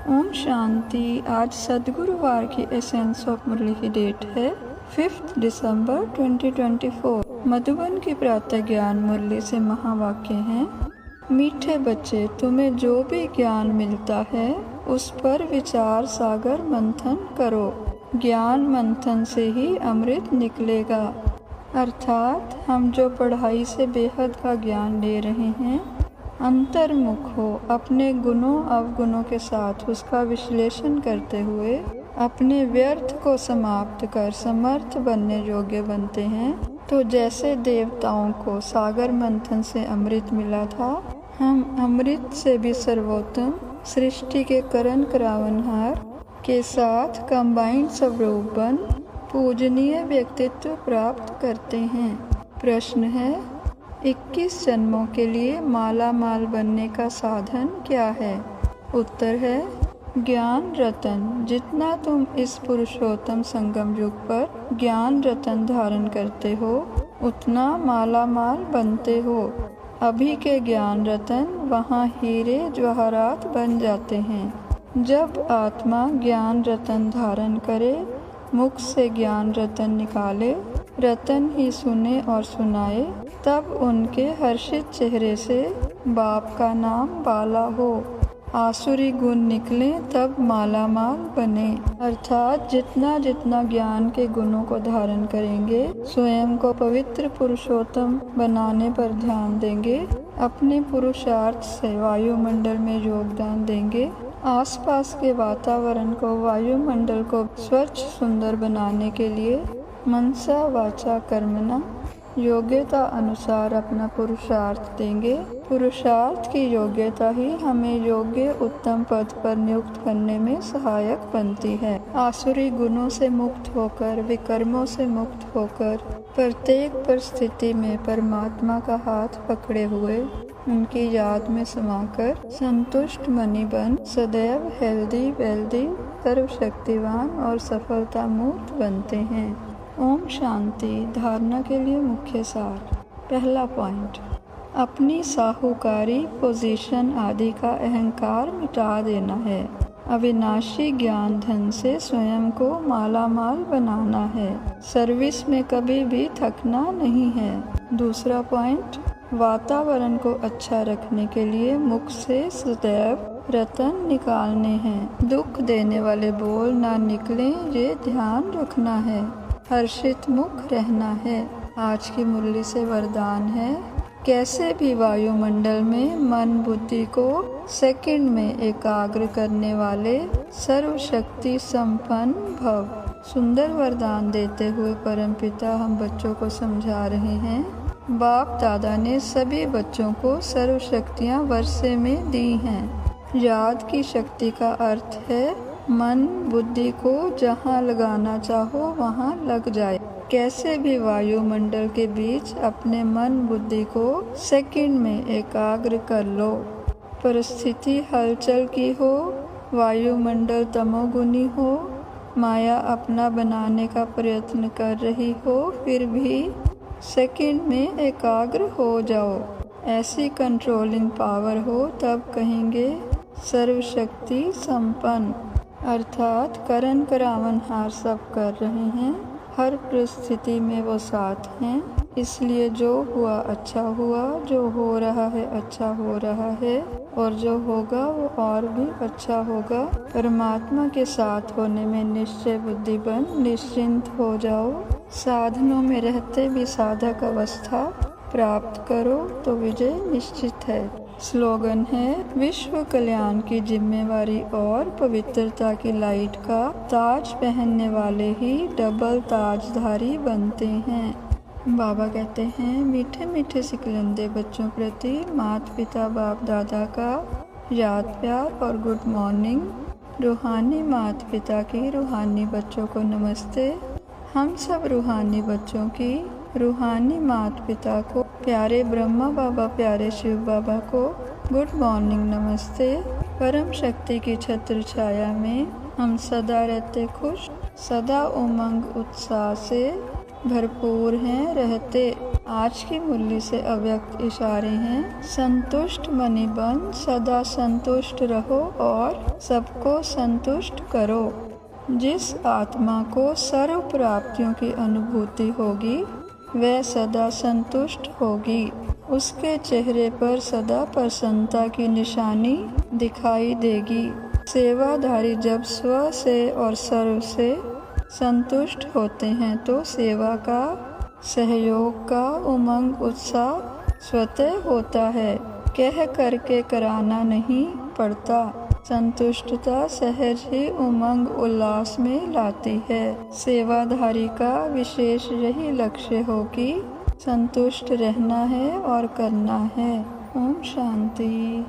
ओम शांति। आज सद्गुरुवार की essence of मुरली की डेट है 5 दिसंबर 2024। मधुबन की प्रातः ज्ञान मुरली से महावाक्य हैं। मीठे बच्चे, तुम्हें जो भी ज्ञान मिलता है उस पर विचार सागर मंथन करो। ज्ञान मंथन से ही अमृत निकलेगा। अर्थात हम जो पढ़ाई से बेहद का ज्ञान ले रहे हैं, अंतर्मुख हो, अपने गुणों अवगुणों के साथ उसका विश्लेषण करते हुए अपने व्यर्थ को समाप्त कर समर्थ बनने योग्य बनते हैं। तो जैसे देवताओं को सागर मंथन से अमृत मिला था, हम अमृत से भी सर्वोत्तम सृष्टि के करण करावनहार के साथ कंबाइंड स्वरूप बन पूजनीय व्यक्तित्व प्राप्त करते हैं। प्रश्न है, 21 जन्मों के लिए माला माल बनने का साधन क्या है? उत्तर है ज्ञान रतन। जितना तुम इस पुरुषोत्तम संगम युग पर ज्ञान रतन धारण करते हो, उतना माला माल बनते हो। अभी के ज्ञान रतन वहाँ हीरे जवाहरात बन जाते हैं। जब आत्मा ज्ञान रतन धारण करे, मुख से ज्ञान रतन निकाले, रतन ही सुने और सुनाए, तब उनके हर्षित चेहरे से बाप का नाम बाला हो। आसुरी गुण निकले तब माला माल बने। अर्थात जितना जितना ज्ञान के गुणों को धारण करेंगे, स्वयं को पवित्र पुरुषोत्तम बनाने पर ध्यान देंगे, अपने पुरुषार्थ से वायुमंडल में योगदान देंगे, आसपास के वातावरण को, वायुमंडल को स्वच्छ सुंदर बनाने के लिए मनसा वाचा कर्मणा योग्यता अनुसार अपना पुरुषार्थ देंगे। पुरुषार्थ की योग्यता ही हमें योग्य उत्तम पद पर नियुक्त करने में सहायक बनती है। आसुरी गुणों से मुक्त होकर, विकर्मों से मुक्त होकर, प्रत्येक परिस्थिति में परमात्मा का हाथ पकड़े हुए उनकी याद में समाकर संतुष्ट मनी बन सदैव हेल्दी वेल्दी सर्वशक्तिवान और सफलता मूर्त बनते हैं। ओम शांति। धारणा के लिए मुख्य सार। पहला पॉइंट, अपनी साहूकारी, पोजीशन आदि का अहंकार मिटा देना है। अविनाशी ज्ञान धन से स्वयं को माला माल बनाना है। सर्विस में कभी भी थकना नहीं है। दूसरा पॉइंट, वातावरण को अच्छा रखने के लिए मुख से सदैव रतन निकालने हैं। दुख देने वाले बोल ना निकलें, ये ध्यान रखना है। हर्षित मुख रहना है। आज की मुरली से वरदान है, कैसे भी वायुमंडल में मन बुद्धि को सेकंड में एकाग्र करने वाले सर्वशक्ति संपन्न भव। सुंदर वरदान देते हुए परमपिता हम बच्चों को समझा रहे हैं। बाप दादा ने सभी बच्चों को सर्वशक्तियाँ वर्षे में दी हैं। याद की शक्ति का अर्थ है मन बुद्धि को जहाँ लगाना चाहो वहाँ लग जाए। कैसे भी वायुमंडल के बीच अपने मन बुद्धि को सेकंड में एकाग्र कर लो। परिस्थिति हलचल की हो, वायुमंडल तमोगुनी हो, माया अपना बनाने का प्रयत्न कर रही हो, फिर भी सेकंड में एकाग्र हो जाओ। ऐसी कंट्रोलिंग पावर हो, तब कहेंगे सर्वशक्ति संपन्न। अर्थात करण करावनहार सब कर रहे हैं, हर परिस्थिति में वो साथ हैं। इसलिए जो हुआ अच्छा हुआ, जो हो रहा है अच्छा हो रहा है, और जो होगा वो और भी अच्छा होगा। परमात्मा के साथ होने में निश्चय बुद्धि बन निश्चिंत हो जाओ। साधनों में रहते भी साधक अवस्था प्राप्त करो तो विजय निश्चित है। स्लोगन है, विश्व कल्याण की जिम्मेवारी और पवित्रता की लाइट का ताज पहनने वाले ही डबल ताजधारी बनते हैं। बाबा कहते हैं, मीठे मीठे सिकलंदे बच्चों प्रति माता पिता बाप दादा का याद प्यार और गुड मॉर्निंग। रूहानी माता पिता की रूहानी बच्चों को नमस्ते। हम सब रूहानी बच्चों की रूहानी माता पिता को, प्यारे ब्रह्मा बाबा, प्यारे शिव बाबा को गुड मॉर्निंग नमस्ते। परम शक्ति की छत्र छाया में हम सदा रहते खुश, सदा उमंग उत्साह से भरपूर हैं रहते। आज की मुरली से अव्यक्त इशारे हैं। संतुष्ट मनि बन सदा संतुष्ट रहो और सबको संतुष्ट करो। जिस आत्मा को सर्व प्राप्तियों की अनुभूति होगी वह सदा संतुष्ट होगी। उसके चेहरे पर सदा प्रसन्नता की निशानी दिखाई देगी। सेवाधारी जब स्व से और सर्व से संतुष्ट होते हैं तो सेवा का, सहयोग का उमंग उत्साह स्वतः होता है। कह करके कराना नहीं पड़ता। संतुष्टता सहज ही उमंग उल्लास में लाती है। सेवाधारी का विशेष यही लक्ष्य हो कि संतुष्ट रहना है और करना है। ओम शांति।